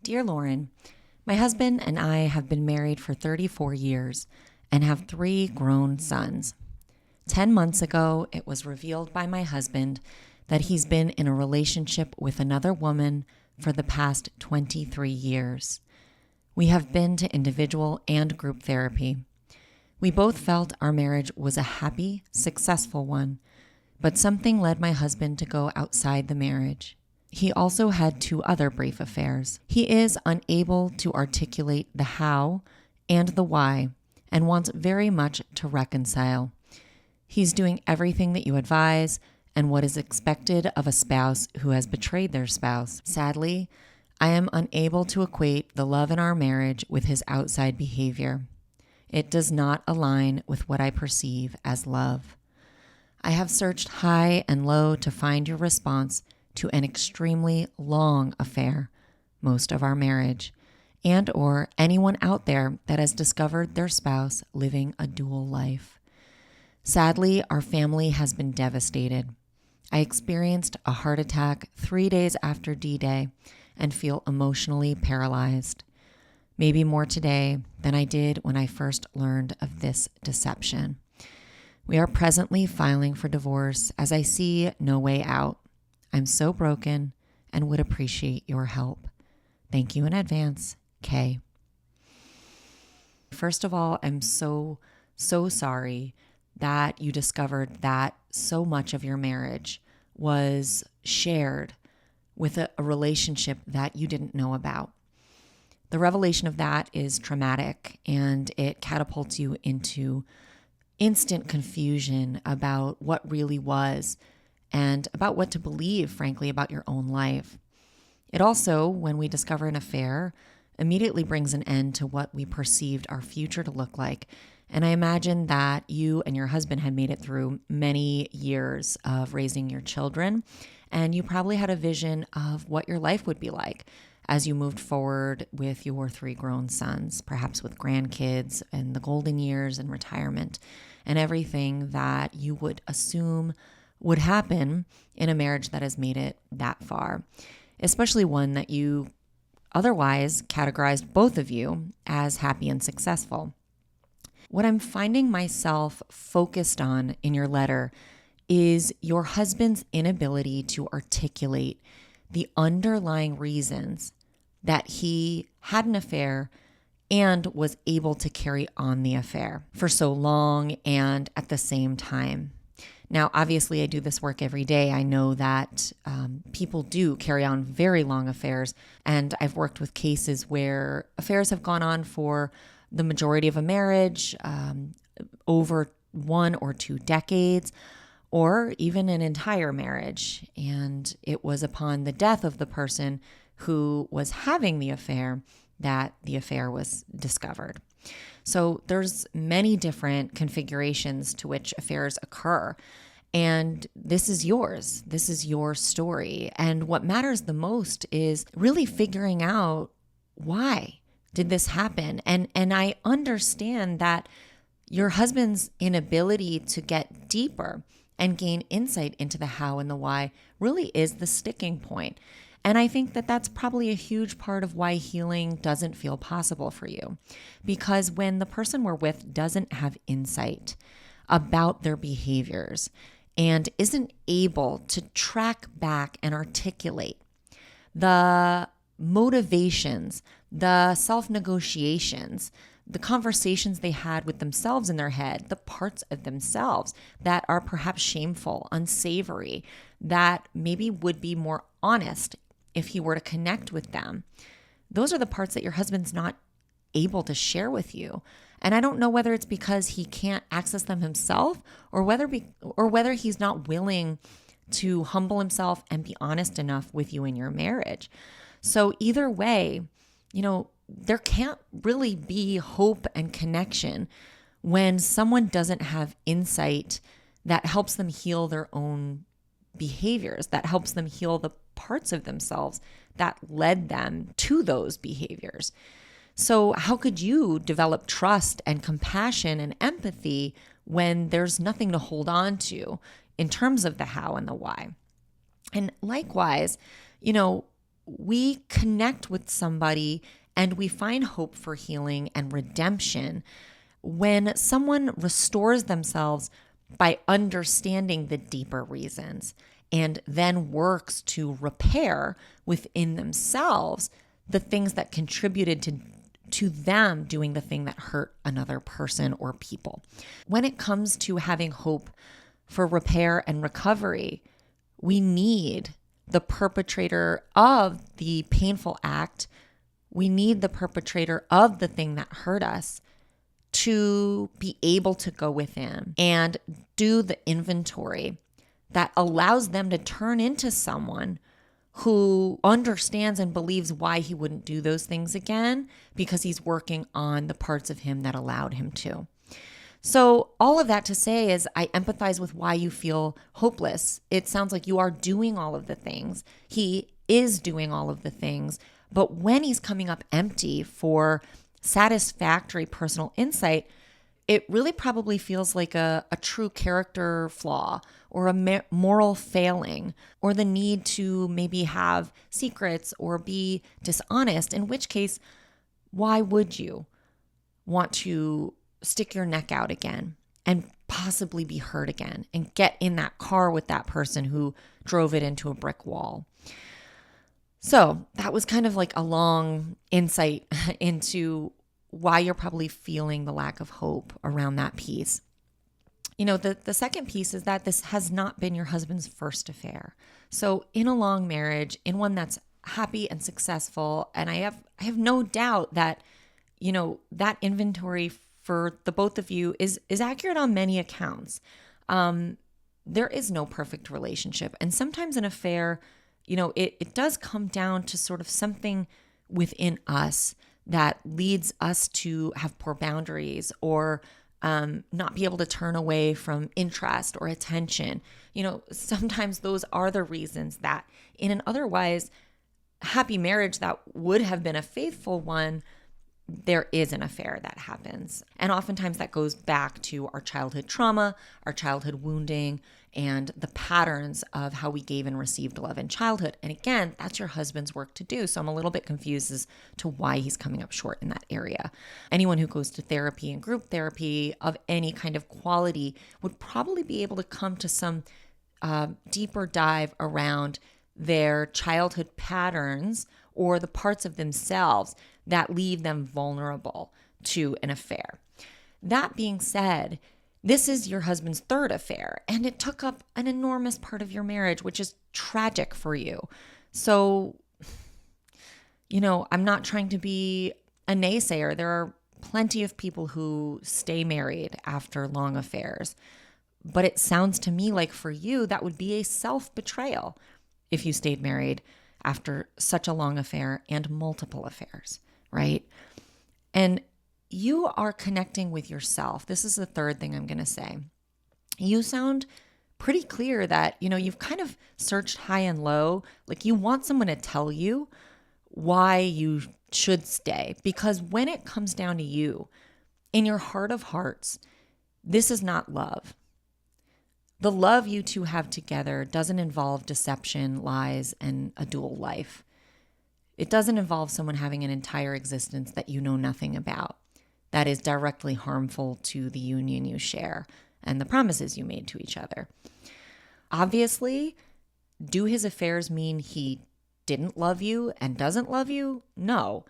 Dear Lauren, my husband and I have been married for 34 years and have 3 grown sons. 10 months ago, it was revealed by my husband that he's been in a relationship with another woman for the past 23 years. We have been to individual and group therapy. We both felt our marriage was a happy, successful one, but something led my husband to go outside the marriage. He also had 2 other brief affairs. He is unable to articulate the how and the why and wants very much to reconcile. He's doing everything that you advise and what is expected of a spouse who has betrayed their spouse. Sadly, I am unable to equate the love in our marriage with his outside behavior. It does not align with what I perceive as love. I have searched high and low to find your response to an extremely long affair, most of our marriage, and or anyone out there that has discovered their spouse living a dual life. Sadly, our family has been devastated. I experienced a heart attack 3 days after D-Day and feel emotionally paralyzed. Maybe more today than I did when I first learned of this deception. We are presently filing for divorce as I see no way out. I'm so broken and would appreciate your help. Thank you in advance, Kay. First of all, I'm so sorry that you discovered that so much of your marriage was shared with a relationship that you didn't know about. The revelation of that is traumatic, and it catapults you into instant confusion about what really was and about what to believe, frankly, about your own life. It also, when we discover an affair, immediately brings an end to what we perceived our future to look like. And I imagine that you and your husband had made it through many years of raising your children, and you probably had a vision of what your life would be like as you moved forward with your 3 grown sons, perhaps with grandkids and the golden years and retirement and everything that you would assume would happen in a marriage that has made it that far, especially one that you otherwise categorized both of you as happy and successful. What I'm finding myself focused on in your letter is your husband's inability to articulate the underlying reasons that he had an affair and was able to carry on the affair for so long and at the same time. Now, obviously, I do this work every day. I know that people do carry on very long affairs, and I've worked with cases where affairs have gone on for the majority of a marriage, over 1 or 2 decades, or even an entire marriage. And it was upon the death of the person who was having the affair that the affair was discovered. So there's many different configurations to which affairs occur. And this is yours. This is your story. And what matters the most is really figuring out, why did this happen? And I understand that your husband's inability to get deeper and gain insight into the how and the why really is the sticking point. And I think that that's probably a huge part of why healing doesn't feel possible for you. Because when the person we're with doesn't have insight about their behaviors and isn't able to track back and articulate the motivations, the self-negotiations, the conversations they had with themselves in their head, the parts of themselves that are perhaps shameful, unsavory, that maybe would be more honest if he were to connect with them. Those are the parts that your husband's not able to share with you. And I don't know whether it's because he can't access them himself or whether he's not willing to humble himself and be honest enough with you in your marriage. So either way, there can't really be hope and connection when someone doesn't have insight that helps them heal their own behaviors, that helps them heal the parts of themselves that led them to those behaviors. So how could you develop trust and compassion and empathy when there's nothing to hold on to in terms of the how and the why? And likewise, we connect with somebody and we find hope for healing and redemption when someone restores themselves by understanding the deeper reasons and then works to repair within themselves the things that contributed to them doing the thing that hurt another person or people. When it comes to having hope for repair and recovery, we need the perpetrator of the painful act. We need the perpetrator of the thing that hurt us to be able to go within and do the inventory that allows them to turn into someone who understands and believes why he wouldn't do those things again, because he's working on the parts of him that allowed him to. So all of that to say is I empathize with why you feel hopeless. It sounds like you are doing all of the things. He is doing all of the things. But when he's coming up empty for satisfactory personal insight, it really probably feels like a true character flaw or a moral failing or the need to maybe have secrets or be dishonest, in which case, why would you want to stick your neck out again and possibly be hurt again and get in that car with that person who drove it into a brick wall? So that was kind of like a long insight into why you're probably feeling the lack of hope around that piece. You know, the second piece is that this has not been your husband's first affair. So in a long marriage, in one that's happy and successful, and I have no doubt that, you know, that inventory for the both of you is accurate on many accounts. There is no perfect relationship. And sometimes an affair, you know, it does come down to sort of something within us that leads us to have poor boundaries or not be able to turn away from interest or attention. You know, sometimes those are the reasons that in an otherwise happy marriage that would have been a faithful one, there is an affair that happens. And oftentimes that goes back to our childhood trauma, our childhood wounding, and the patterns of how we gave and received love in childhood. And again, that's your husband's work to do. So I'm a little bit confused as to why he's coming up short in that area. Anyone who goes to therapy and group therapy of any kind of quality would probably be able to come to some deeper dive around their childhood patterns or the parts of themselves that leave them vulnerable to an affair. That being said, this is your husband's third affair, and it took up an enormous part of your marriage, which is tragic for you. So, you know, I'm not trying to be a naysayer. There are plenty of people who stay married after long affairs. But it sounds to me like for you, that would be a self-betrayal if you stayed married after such a long affair and multiple affairs, right? And you are connecting with yourself. This is the third thing I'm going to say. You sound pretty clear that, you know, you've kind of searched high and low. Like you want someone to tell you why you should stay. Because when it comes down to you, in your heart of hearts, this is not love. The love you two have together doesn't involve deception, lies, and a dual life. It doesn't involve someone having an entire existence that you know nothing about, that is directly harmful to the union you share and the promises you made to each other. Obviously, do his affairs mean he didn't love you and doesn't love you? No.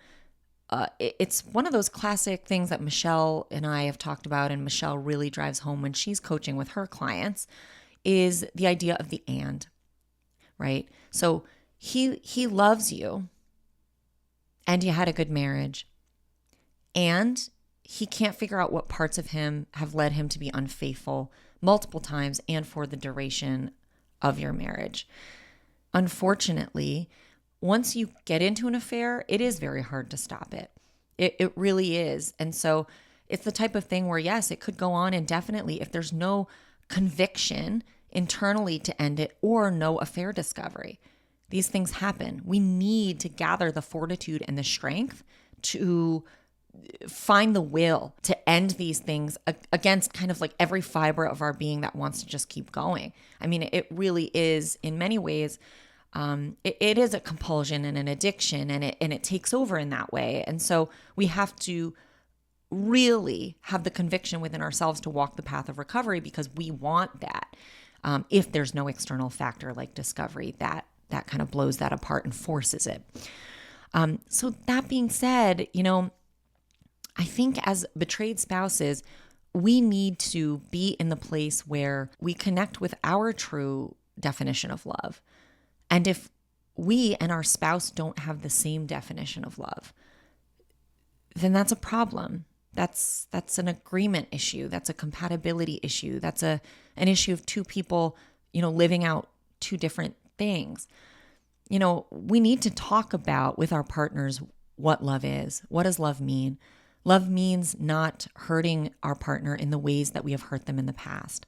It's one of those classic things that Michelle and I have talked about, and Michelle really drives home when she's coaching with her clients, is the idea of the and, right? So he loves you, and you had a good marriage, and he can't figure out what parts of him have led him to be unfaithful multiple times and for the duration of your marriage. Unfortunately, once you get into an affair, it is very hard to stop it. It really is. And so it's the type of thing where, yes, it could go on indefinitely if there's no conviction internally to end it or no affair discovery. These things happen. We need to gather the fortitude and the strength to find the will to end these things against kind of like every fiber of our being that wants to just keep going. I mean, it really is in many ways It is a compulsion and an addiction, and it takes over in that way. And so we have to really have the conviction within ourselves to walk the path of recovery, because we want that. If there's no external factor like discovery that kind of blows that apart and forces it. So that being said, I think as betrayed spouses, we need to be in the place where we connect with our true definition of love. And if we and our spouse don't have the same definition of love, then that's a problem. That's an agreement issue. That's a compatibility issue. That's an issue of two people, living out two different things. We need to talk about with our partners what love is. What does love mean? Love means not hurting our partner in the ways that we have hurt them in the past.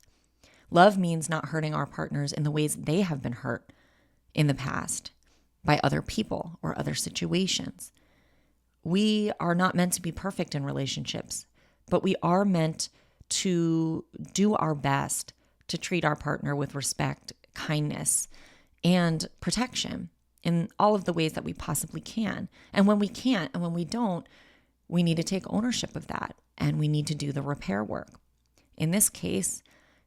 Love means not hurting our partners in the ways they have been hurt in the past by other people or other situations. We are not meant to be perfect in relationships, but we are meant to do our best to treat our partner with respect, kindness, and protection in all of the ways that we possibly can. And when we can't, and when we don't, we need to take ownership of that, and we need to do the repair work. In this case,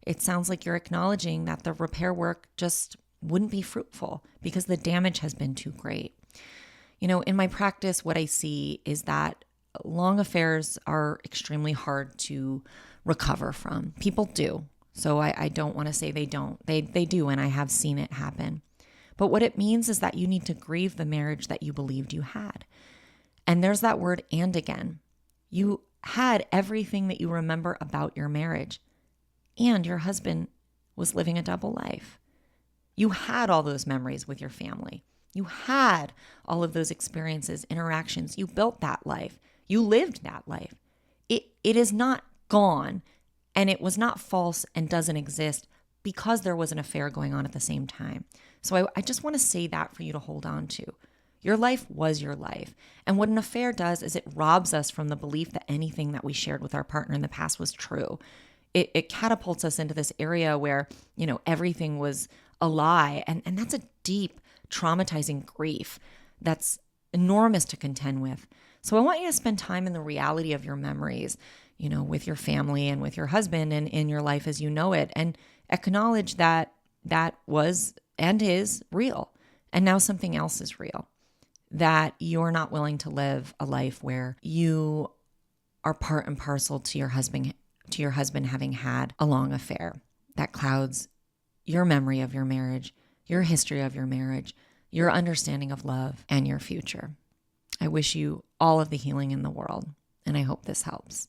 it sounds like you're acknowledging that the repair work just wouldn't be fruitful because the damage has been too great. In my practice, what I see is that long affairs are extremely hard to recover from. People do. So I don't want to say they don't. They do, and I have seen it happen. But what it means is that you need to grieve the marriage that you believed you had. And there's that word "and" again. You had everything that you remember about your marriage, and your husband was living a double life. You had all those memories with your family. You had all of those experiences, interactions. You built that life. You lived that life. It is not gone, and it was not false and doesn't exist because there was an affair going on at the same time. So I just want to say that for you to hold on to. Your life was your life. And what an affair does is it robs us from the belief that anything that we shared with our partner in the past was true. It catapults us into this area where, everything was a lie. And that's a deep, traumatizing grief that's enormous to contend with. So I want you to spend time in the reality of your memories, with your family and with your husband and in your life as you know it, and acknowledge that that was and is real. And now something else is real. That you're not willing to live a life where you are part and parcel to your husband having had a long affair that clouds your memory of your marriage, your history of your marriage, your understanding of love, and your future. I wish you all of the healing in the world, and I hope this helps.